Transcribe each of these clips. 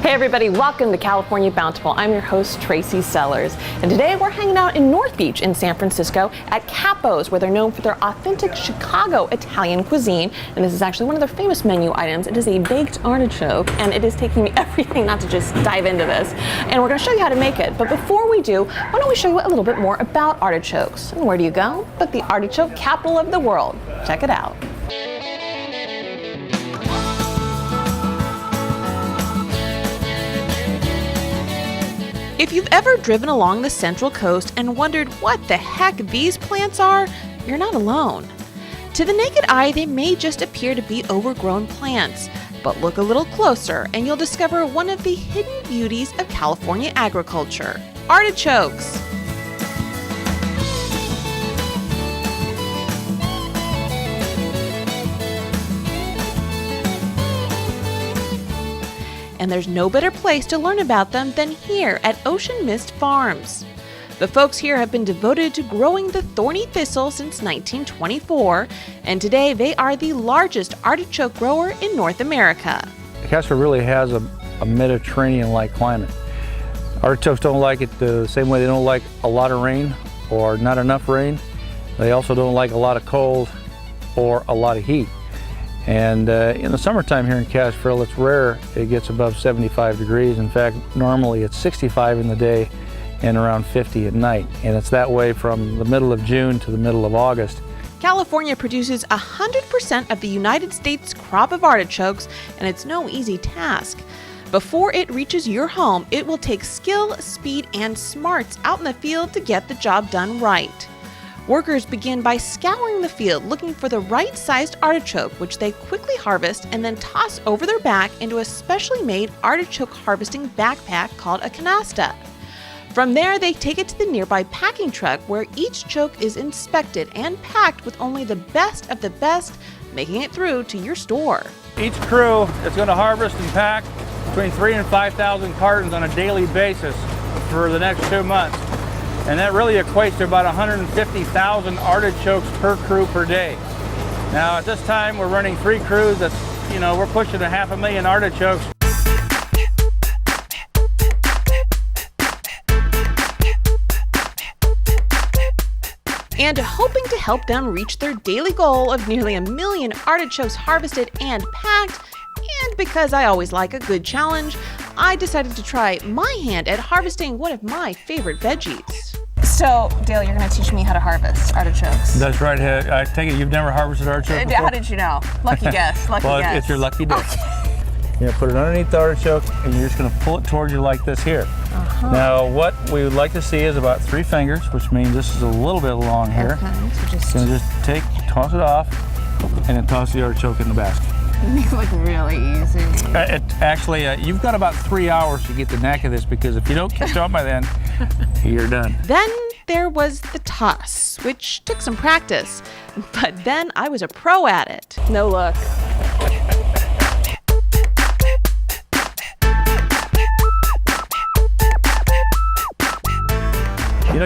Hey everybody, welcome to California Bountiful. I'm your host, Tracy Sellers. And today we're hanging out in North Beach in San Francisco at Capo's, where they're known for their authentic Chicago Italian cuisine. And this is actually one of their famous menu items. It is a baked artichoke, and it is taking me everything not to just dive into this. And we're gonna show you how to make it. But before we do, why don't we show you a little bit more about artichokes? And where do you go but the artichoke capital of the world? Check it out. If you've ever driven along the Central Coast and wondered what the heck these plants are, you're not alone. To the naked eye, they may just appear to be overgrown plants, but look a little closer and you'll discover one of the hidden beauties of California agriculture: artichokes. And there's no better place to learn about them than here at Ocean Mist Farms. The folks here have been devoted to growing the thorny thistle since 1924, and today they are the largest artichoke grower in North America. Casper really has a Mediterranean-like climate. Artichokes don't like it the same way they don't like a lot of rain or not enough rain. They also don't like a lot of cold or a lot of heat. And in the summertime here in Castroville, it's rare it gets above 75 degrees. In fact, normally it's 65 in the day and around 50 at night. And it's that way from the middle of June to the middle of August. California produces 100% of the United States crop of artichokes, and it's no easy task. Before it reaches your home, it will take skill, speed, and smarts out in the field to get the job done right. Workers begin by scouring the field looking for the right-sized artichoke, which they quickly harvest and then toss over their back into a specially made artichoke harvesting backpack called a canasta. From there, they take it to the nearby packing truck where each choke is inspected and packed with only the best of the best, making it through to your store. Each crew is going to harvest and pack between 3,000 and 5,000 cartons on a daily basis for the next 2 months. And that really equates to about 150,000 artichokes per crew per day. Now at this time we're running 3 crews. That's, we're pushing 500,000 artichokes. And hoping to help them reach their daily goal of nearly 1 million artichokes harvested and packed, and because I always like a good challenge, I decided to try my hand at harvesting one of my favorite veggies. So, Dale, you're going to teach me how to harvest artichokes. That's right. I take it you've never harvested artichokes before? How did you know? Lucky guess. Lucky well, guess. It's your lucky day. Okay. Put it underneath the artichoke, and you're just going to pull it towards you like this here. Now, what we would like to see is about 3 fingers, which means this is a little bit long here. Okay, so going to just toss it off, and then toss the artichoke in the basket. It makes it look really easy. Actually, you've got about 3 hours to get the knack of this, because if you don't catch on by then, you're done. Then there was the toss, which took some practice, but then I was a pro at it. No look.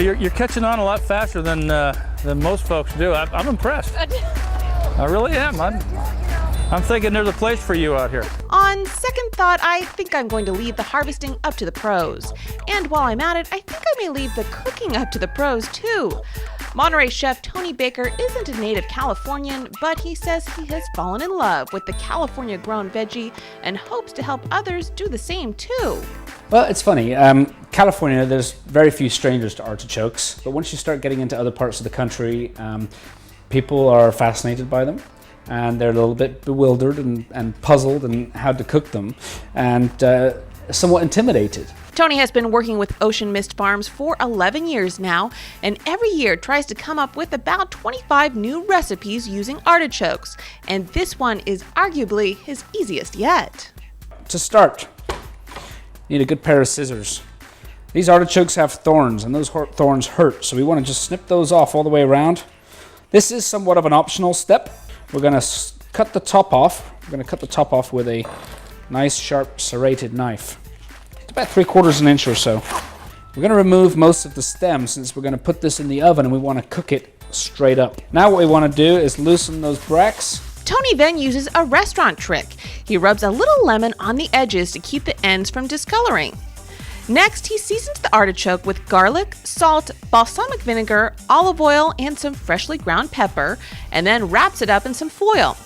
You're catching on a lot faster than most folks do. I'm impressed. I really am. I'm thinking there's a place for you out here. On second thought, I think I'm going to leave the harvesting up to the pros. And while I'm at it, I think I may leave the cooking up to the pros too. Monterey chef Tony Baker isn't a native Californian, but he says he has fallen in love with the California-grown veggie and hopes to help others do the same too. Well, it's funny. California, there's very few strangers to artichokes, but once you start getting into other parts of the country, people are fascinated by them. And they're a little bit bewildered and puzzled in how to cook them, and somewhat intimidated. Tony has been working with Ocean Mist Farms for 11 years now, and every year tries to come up with about 25 new recipes using artichokes, and this one is arguably his easiest yet. To start, you need a good pair of scissors. These artichokes have thorns, and those thorns hurt, so we want to just snip those off all the way around. This is somewhat of an optional step. We're going to cut the top off. We're going to cut the top off with a nice, sharp, serrated knife. It's about 3/4 inch or so. We're going to remove most of the stem since we're going to put this in the oven and we want to cook it straight up. Now what we want to do is loosen those bracts Tony then uses a restaurant trick. He rubs a little lemon on the edges to keep the ends from discoloring. Next, he seasons the artichoke with garlic, salt, balsamic vinegar, olive oil, and some freshly ground pepper, and then wraps it up in some foil.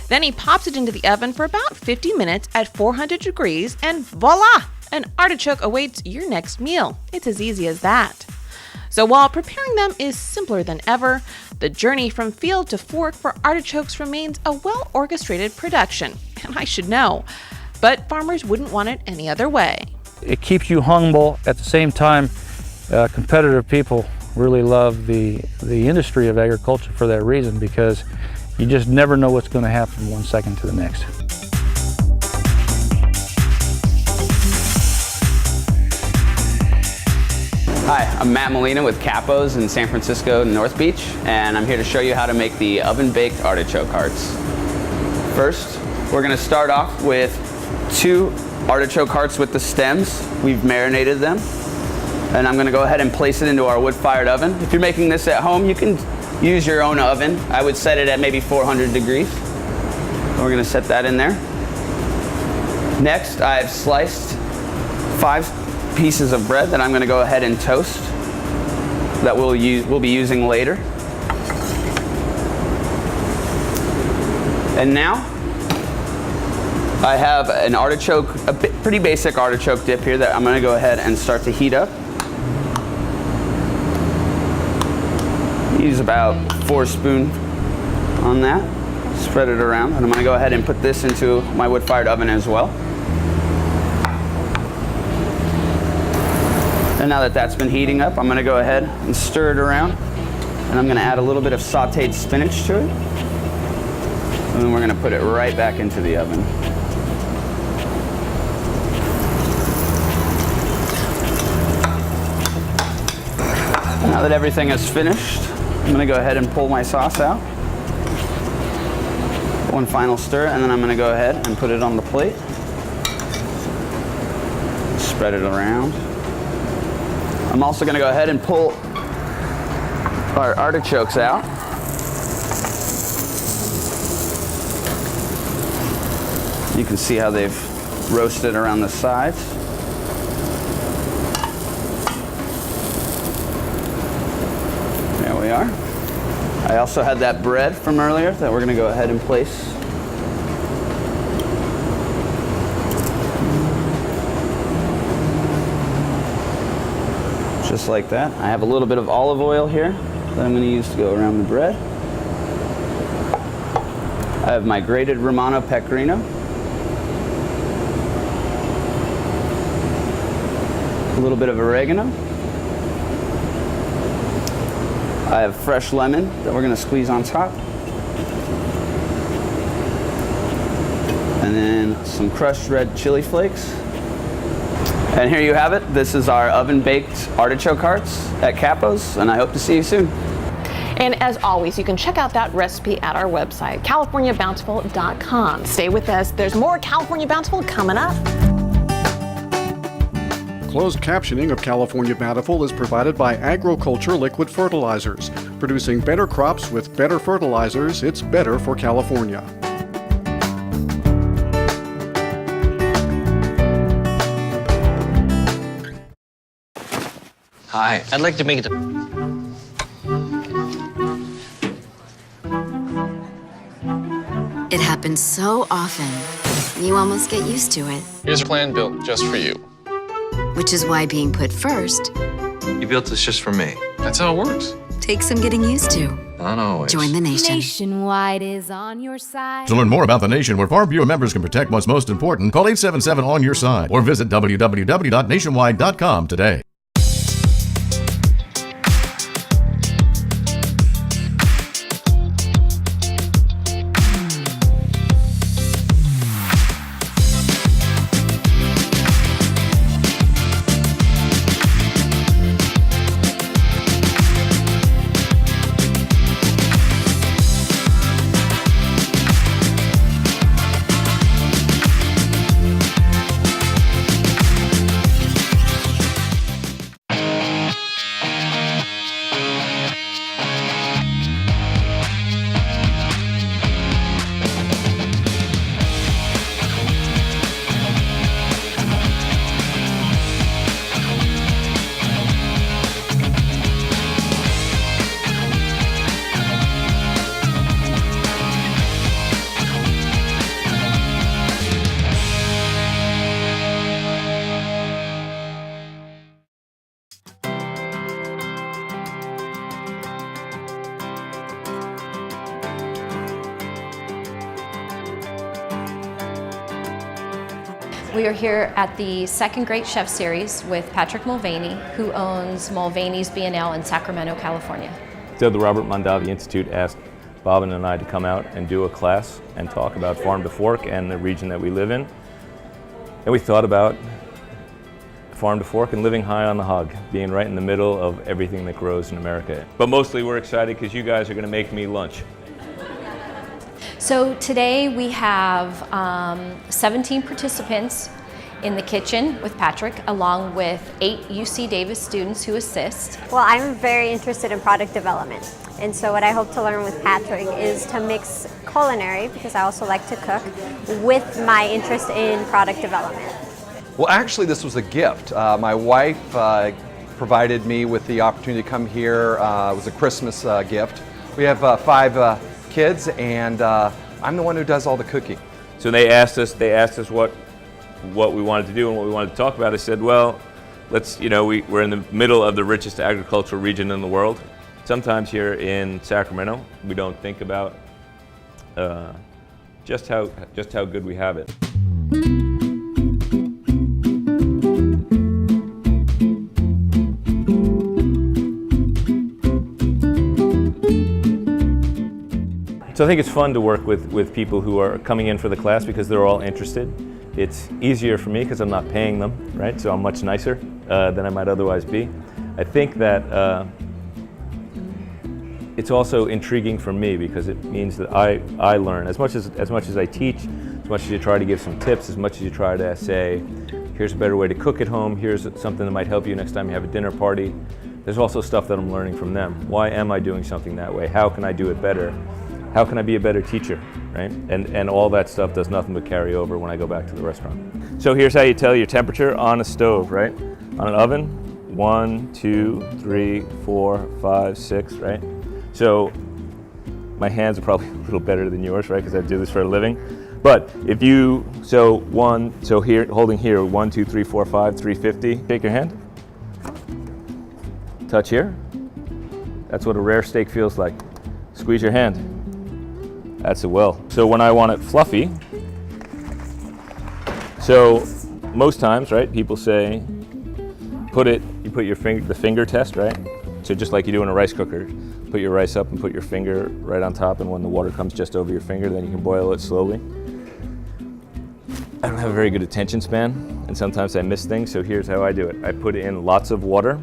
Then he pops it into the oven for about 50 minutes at 400 degrees, and voila! An artichoke awaits your next meal. It's as easy as that. So while preparing them is simpler than ever, the journey from field to fork for artichokes remains a well-orchestrated production. And I should know, but farmers wouldn't want it any other way. It keeps you humble. At the same time, competitive people really love the industry of agriculture for that reason, because you just never know what's going to happen from one second to the next. Hi, I'm Matt Molina with Capos in San Francisco North Beach, and I'm here to show you how to make the oven-baked artichoke hearts. First, we're going to start off with 2 artichoke hearts with the stems. We've marinated them, and I'm going to go ahead and place it into our wood-fired oven. If you're making this at home, you can use your own oven. I would set it at maybe 400 degrees. We're going to set that in there. Next, I've sliced 5 pieces of bread that I'm going to go ahead and toast that we'll be using later. And now I have an artichoke, pretty basic artichoke dip here that I'm going to go ahead and start to heat up. Use about 4 spoons on that. Spread it around, and I'm going to go ahead and put this into my wood-fired oven as well. And now that that's been heating up, I'm going to go ahead and stir it around, and I'm going to add a little bit of sautéed spinach to it. And then we're going to put it right back into the oven. Now that everything is finished, I'm going to go ahead and pull my sauce out. One final stir, and then I'm going to go ahead and put it on the plate. Spread it around. I'm also going to go ahead and pull our artichokes out. You can see how they've roasted around the sides. There we are. I also had that bread from earlier that we're going to go ahead and place. Just like that. I have a little bit of olive oil here that I'm going to use to go around the bread. I have my grated Romano pecorino. A little bit of oregano. I have fresh lemon that we're going to squeeze on top. And then some crushed red chili flakes. And here you have it. This is our oven-baked artichoke hearts at Capos, and I hope to see you soon. And as always, you can check out that recipe at our website, CaliforniaBountiful.com. Stay with us. There's more California Bountiful coming up. Closed captioning of California Bountiful is provided by Agriculture Liquid Fertilizers. Producing better crops with better fertilizers, it's better for California. Hi, I'd like to make it. It happens so often, you almost get used to it. Here's a plan built just for you. Which is why being put first You built this just for me. That's how it works. takes some getting used to. Not always. Join the nation. Nationwide is on your side. To learn more about the nation where Farm Bureau members can protect what's most important, call 877 on your side or visit www.nationwide.com today. We are here at the Second Great Chef Series with Patrick Mulvaney, who owns Mulvaney's B&L in Sacramento, California. So the Robert Mondavi Institute asked Bobbin and I to come out and do a class and talk about farm to fork and the region that we live in. And we thought about farm to fork and living high on the hog, being right in the middle of everything that grows in America. But mostly we're excited because you guys are going to make me lunch. So today we have 17 participants in the kitchen with Patrick, along with 8 UC Davis students who assist. Well, I'm very interested in product development. And so what I hope to learn with Patrick is to mix culinary, because I also like to cook, with my interest in product development. Well, actually, this was a gift. My wife provided me with the opportunity to come here. It was a Christmas gift. We have 5 kids, and I'm the one who does all the cooking. So they asked us what we wanted to do and what we wanted to talk about. I said, well, let's, we're in the middle of the richest agricultural region in the world. Sometimes here in Sacramento, we don't think about just how good we have it. So I think it's fun to work with people who are coming in for the class because they're all interested. It's easier for me because I'm not paying them, right? So I'm much nicer than I might otherwise be. I think that it's also intriguing for me because it means that I learn as much as I teach, as much as you try to give some tips, as much as you try to say, here's a better way to cook at home, here's something that might help you next time you have a dinner party. There's also stuff that I'm learning from them. Why am I doing something that way? How can I do it better? How can I be a better teacher, right? And all that stuff does nothing but carry over when I go back to the restaurant. So here's how you tell your temperature on a stove, right? On an oven, 1, 2, 3, 4, 5, 6, right? So my hands are probably a little better than yours, right? Because I do this for a living. But if you, so here, holding here, 1, 2, 3, 4, 5, 350. Shake your hand. Touch here. That's what a rare steak feels like. Squeeze your hand. That's it well. So when I want it fluffy, so most times, right, people say, you put the finger test, right? So just like you do in a rice cooker, put your rice up and put your finger right on top, and when the water comes just over your finger, then you can boil it slowly. I don't have a very good attention span, and sometimes I miss things, so here's how I do it. I put in lots of water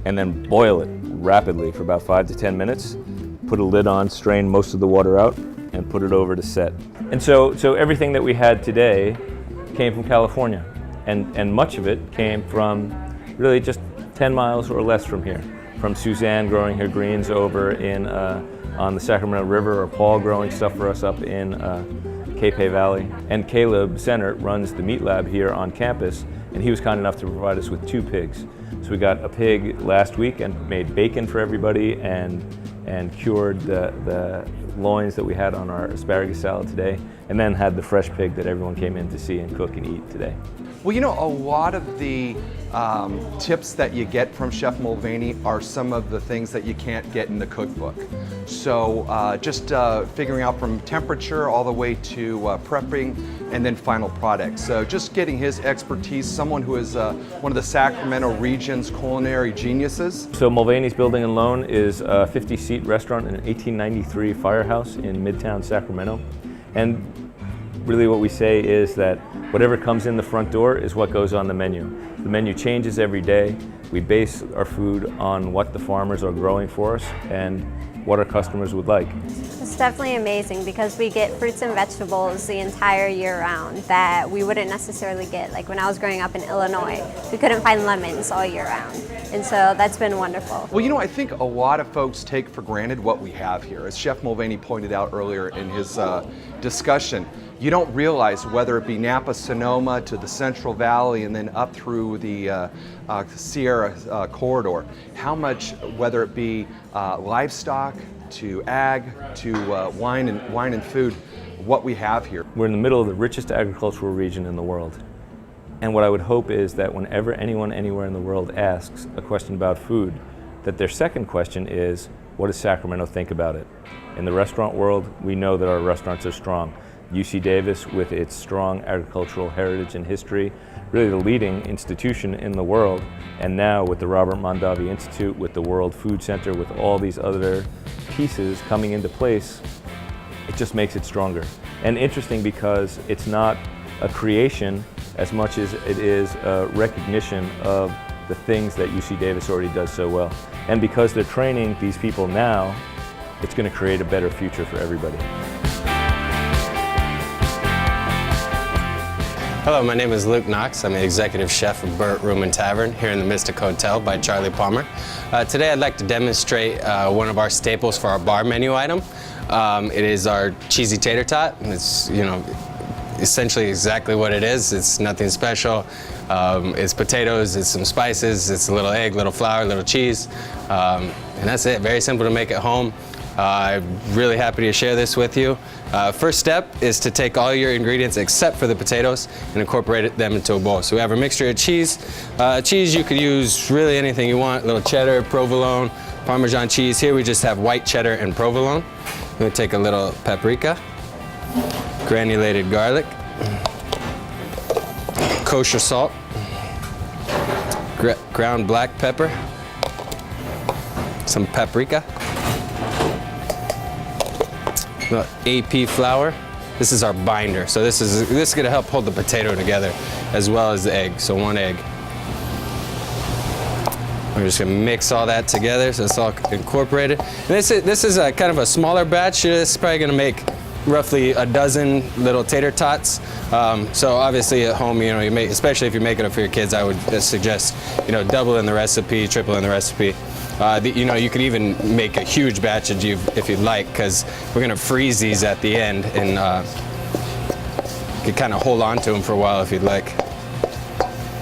and then boil it rapidly for about 5 to 10 minutes. Put a lid on, strain most of the water out, and put it over to set. And so everything that we had today came from California, and much of it came from really just 10 miles or less from here. From Suzanne growing her greens over in on the Sacramento River, or Paul growing stuff for us up in Capay Valley. And Caleb Sennert runs the meat lab here on campus, and he was kind enough to provide us with 2 pigs. So we got a pig last week and made bacon for everybody, and cured the loins that we had on our asparagus salad today, and then had the fresh pig that everyone came in to see and cook and eat today. Well, a lot of the tips that you get from Chef Mulvaney are some of the things that you can't get in the cookbook. So just figuring out from temperature all the way to prepping and then final product. So just getting his expertise, someone who is one of the Sacramento region's culinary geniuses. So Mulvaney's Building and Loan is a 50-seat restaurant in an 1893 firehouse in Midtown Sacramento. And really what we say is that whatever comes in the front door is what goes on the menu. The menu changes every day. We base our food on what the farmers are growing for us and what our customers would like. It's definitely amazing because we get fruits and vegetables the entire year round that we wouldn't necessarily get. Like when I was growing up in Illinois, we couldn't find lemons all year round. And so that's been wonderful. Well, I think a lot of folks take for granted what we have here. As Chef Mulvaney pointed out earlier in his discussion, you don't realize, whether it be Napa, Sonoma to the Central Valley and then up through the Sierra corridor, how much, whether it be livestock to ag to wine and food, what we have here. We're in the middle of the richest agricultural region in the world. And what I would hope is that whenever anyone anywhere in the world asks a question about food, that their second question is, what does Sacramento think about it? In the restaurant world, we know that our restaurants are strong. UC Davis, with its strong agricultural heritage and history, really the leading institution in the world, and now with the Robert Mondavi Institute, with the World Food Center, with all these other pieces coming into place, it just makes it stronger. And interesting because it's not a creation as much as it is a recognition of the things that UC Davis already does so well. And because they're training these people now, it's going to create a better future for everybody. Hello, my name is Luke Knox. I'm the executive chef of Burt Room and Tavern here in the Mystic Hotel by Charlie Palmer. Today I'd like to demonstrate one of our staples for our bar menu item. It is our cheesy tater tot. It's, essentially exactly what it is. It's nothing special. It's potatoes, it's some spices, it's a little egg, little flour, little cheese, and that's it. Very simple to make at home. I'm really happy to share this with you. First step is to take all your ingredients except for the potatoes and incorporate them into a bowl. So we have a mixture of cheese. Cheese, you could use really anything you want, a little cheddar, provolone, Parmesan cheese. Here we just have white cheddar and provolone. We'll take a little paprika, granulated garlic, kosher salt, ground black pepper, some paprika, AP flour. This is our binder. So this is going to help hold the potato together as well as the egg. So 1 egg. We're just going to mix all that together so it's all incorporated. And this is a kind of a smaller batch. This is probably going to make roughly a dozen little tater tots. So obviously at home, you make, especially if you're making it for your kids, I would suggest, doubling the recipe, tripling the recipe. You could even make a huge batch if you'd like, because we're going to freeze these at the end, and you could kind of hold on to them for a while if you'd like.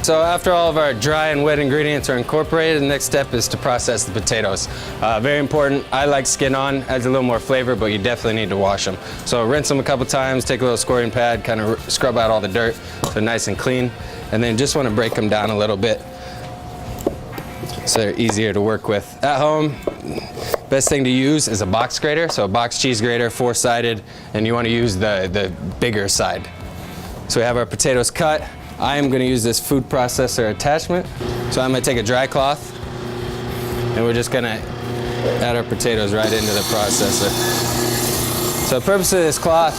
So after all of our dry and wet ingredients are incorporated, the next step is to process the potatoes. Very important. I like skin on, adds a little more flavor, but you definitely need to wash them. So rinse them a couple times, take a little scoring pad, kind of scrub out all the dirt so they're nice and clean, and then just want to break them down a little bit so they're easier to work with. At home, best thing to use is a box grater, so a box cheese grater, 4-sided, and you want to use the bigger side. So we have our potatoes cut. I am going to use this food processor attachment. So I'm going to take a dry cloth, and we're just going to add our potatoes right into the processor. So the purpose of this cloth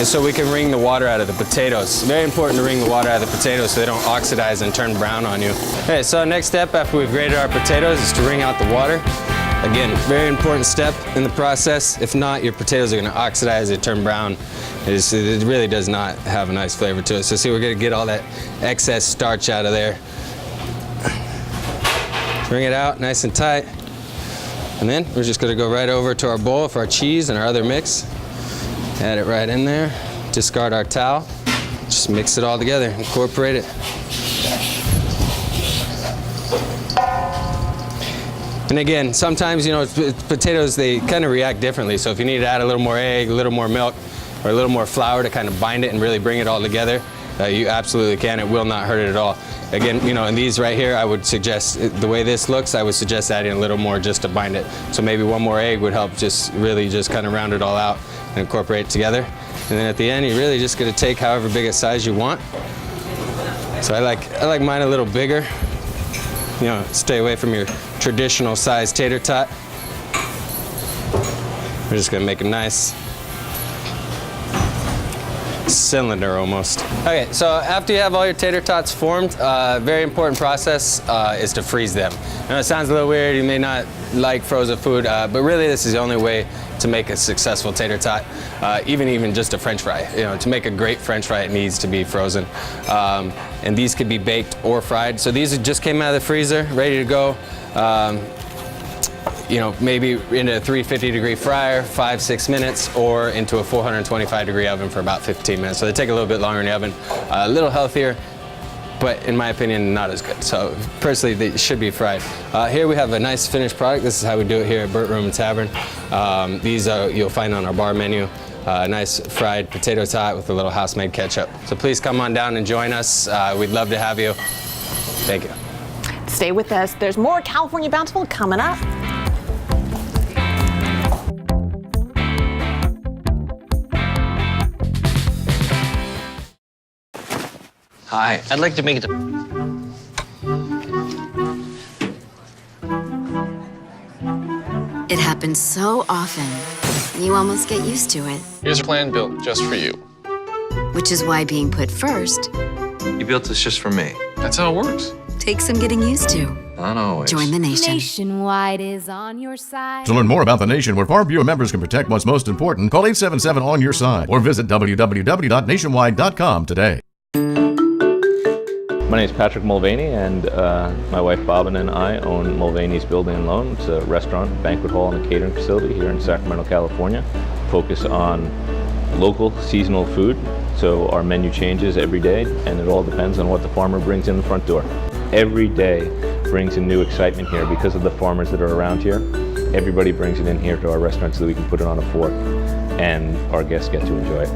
is so we can wring the water out of the potatoes. Very important to wring the water out of the potatoes so they don't oxidize and turn brown on you. Okay, so next step after we've grated our potatoes is to wring out the water. Again, very important step in the process. If not, your potatoes are going to oxidize, they turn brown. It really does not have a nice flavor to it. So see, we're going to get all that excess starch out of there. Wring it out nice and tight. And then we're just going to go right over to our bowl for our cheese and our other mix. Add it right in there. Discard our towel. Just mix it all together, incorporate it. And again, sometimes, potatoes, they kind of react differently. So if you need to add a little more egg, a little more milk, or a little more flour to kind of bind it and really bring it all together, you absolutely can. It will not hurt it at all. Again, in these right here, I would suggest, the way this looks, I would suggest adding a little more just to bind it. So maybe 1 more egg would help just kind of round it all out and incorporate it together. And then at the end, you're really just going to take however big a size you want. So I like mine a little bigger. Stay away from your traditional size tater tot. We're just gonna make a nice cylinder almost. Okay, so after you have all your tater tots formed, very important process is to freeze them. I know it sounds a little weird, you may not like frozen food, but really this is the only way to make a successful tater tot, even just a French fry. To make a great French fry, it needs to be frozen. And these could be baked or fried. So these just came out of the freezer, ready to go. Maybe into a 350-degree fryer, 5-6 minutes, or into a 425-degree oven for about 15 minutes. So they take a little bit longer in the oven, a little healthier, but in my opinion, not as good. So personally, they should be fried. Here we have a nice finished product. This is how we do it here at Burt Room and Tavern. These you'll find on our bar menu. Nice fried potato tot with a little house-made ketchup. So please come on down and join us. We'd love to have you. Thank you. Stay with us. There's more California Bountiful coming up. Hi, I'd like to make it It happens so often, you almost get used to it. Here's a plan built just for you. Which is why being put first You built this just for me. That's how it works. takes some getting used to. Not always. Join the nation. Nationwide is on your side. To learn more about the nation where Farm Bureau members can protect what's most important, call 877 on your side or visit www.nationwide.com today. My name is Patrick Mulvaney, and my wife Bobbin and I own Mulvaney's Building and Loan. It's a restaurant, banquet hall, and a catering facility here in Sacramento, California. Focus on local, seasonal food. So our menu changes every day, and it all depends on what the farmer brings in the front door. Every day brings a new excitement here because of the farmers that are around here. Everybody brings it in here to our restaurant so that we can put it on a fork, and our guests get to enjoy it.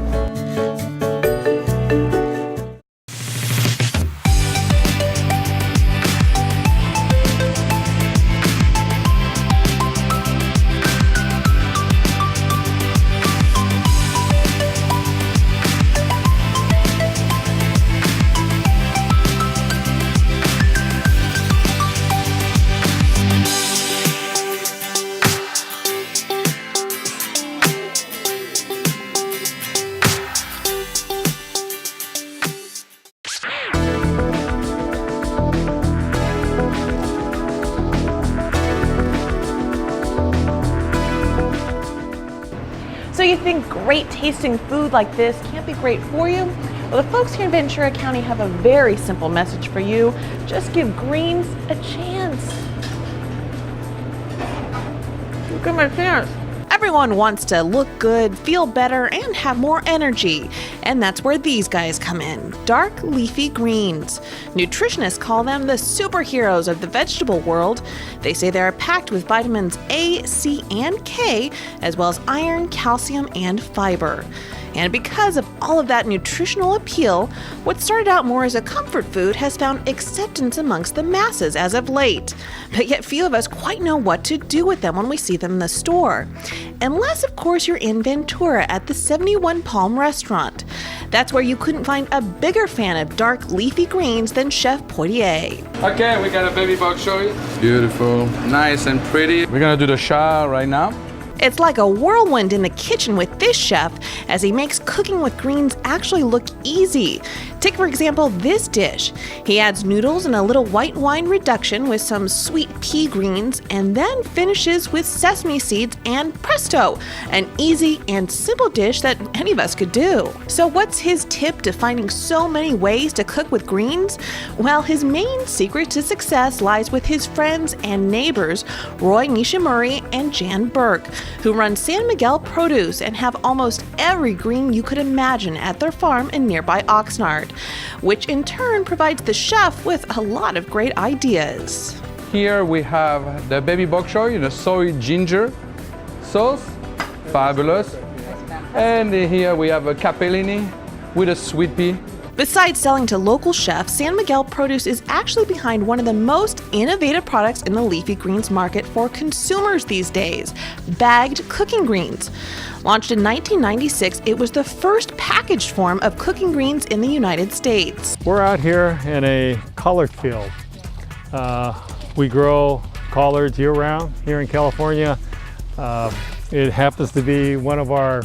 So you think great tasting food like this can't be great for you? Well, the folks here in Ventura County have a very simple message for you. Just give greens a chance. Look at my chance. Everyone wants to look good, feel better, and have more energy. And that's where these guys come in. Dark leafy greens. Nutritionists call them the superheroes of the vegetable world. They say they are packed with vitamins A, C, and K, as well as iron, calcium, and fiber. And because of all of that nutritional appeal, what started out more as a comfort food has found acceptance amongst the masses as of late. But yet few of us quite know what to do with them when we see them in the store. Unless, of course, you're in Ventura at the 71 Palm restaurant. That's where you couldn't find a bigger fan of dark leafy greens than Chef Poitier. Okay, we got a baby bok choy. Beautiful, nice and pretty. We're gonna do the sha right now. It's like a whirlwind in the kitchen with this chef, as he makes cooking with greens actually look easy. Take, for example, this dish. He adds noodles and a little white wine reduction with some sweet pea greens, and then finishes with sesame seeds, and presto, an easy and simple dish that any of us could do. So what's his tip to finding so many ways to cook with greens? Well, his main secret to success lies with his friends and neighbors, Roy Nishimuri and Jan Burke, who run San Miguel Produce and have almost every green you could imagine at their farm in nearby Oxnard, which in turn provides the chef with a lot of great ideas. Here we have the baby bok choy in a soy ginger sauce, fabulous. And here we have a capellini with a sweet pea. Besides selling to local chefs, San Miguel Produce is actually behind one of the most innovative products in the leafy greens market for consumers these days, bagged cooking greens. Launched in 1996, it was the first packaged form of cooking greens in the United States. We're out here in a collard field. We grow collards year-round here in California. It happens to be one of our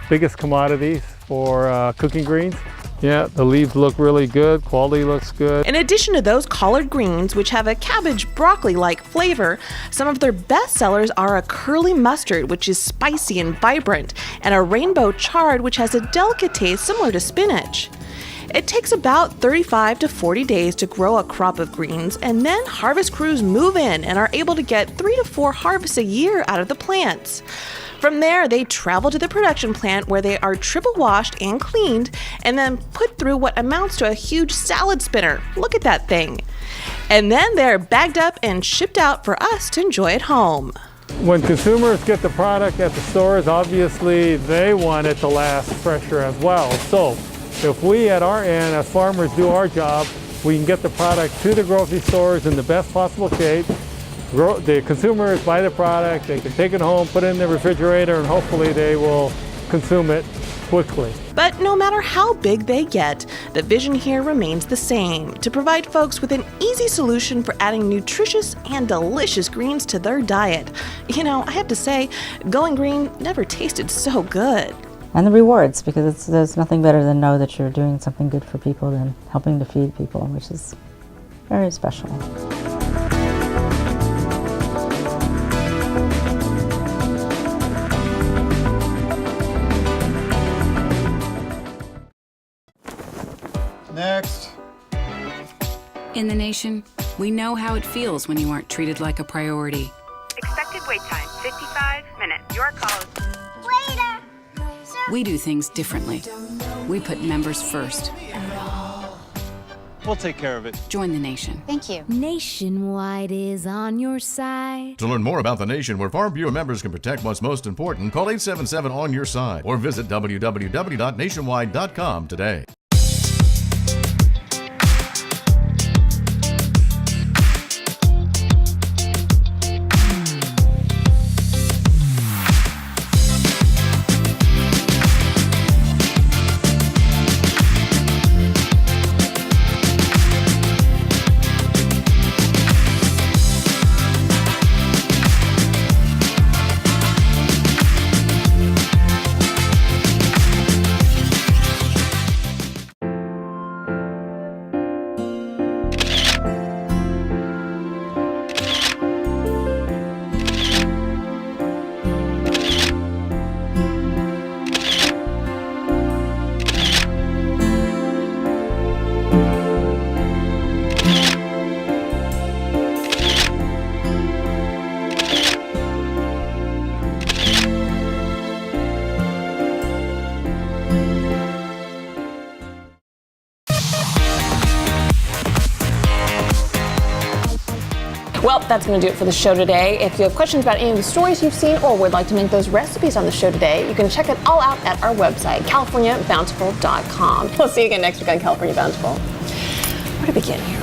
biggest commodities for cooking greens. Yeah, the leaves look really good, quality looks good. In addition to those collard greens, which have a cabbage broccoli-like flavor, some of their best sellers are a curly mustard, which is spicy and vibrant, and a rainbow chard, which has a delicate taste similar to spinach. It takes about 35 to 40 days to grow a crop of greens, and then harvest crews move in and are able to get 3 to 4 harvests a year out of the plants. From there, they travel to the production plant where they are triple washed and cleaned and then put through what amounts to a huge salad spinner. Look at that thing. And then they're bagged up and shipped out for us to enjoy at home. When consumers get the product at the stores, obviously they want it to last fresher as well. So if we at our end as farmers do our job, we can get the product to the grocery stores in the best possible shape. The consumers buy the product, they can take it home, put it in the refrigerator, and hopefully they will consume it quickly. But no matter how big they get, the vision here remains the same, to provide folks with an easy solution for adding nutritious and delicious greens to their diet. You know, I have to say, going green never tasted so good. And the rewards, because there's nothing better than know that you're doing something good for people than helping to feed people, which is very special. Next. In the nation, we know how it feels when you aren't treated like a priority. Expected wait time, 55 minutes. Your call is... Waiter! We do things differently. We put members first. We'll take care of it. Join the nation. Thank you. Nationwide is on your side. To learn more about the nation where Farm Bureau members can protect what's most important, call 877 on your side or visit www.nationwide.com today. Well, that's going to do it for the show today. If you have questions about any of the stories you've seen or would like to make those recipes on the show today, you can check it all out at our website, CaliforniaBountiful.com. We'll see you again next week on California Bountiful. Where to begin here?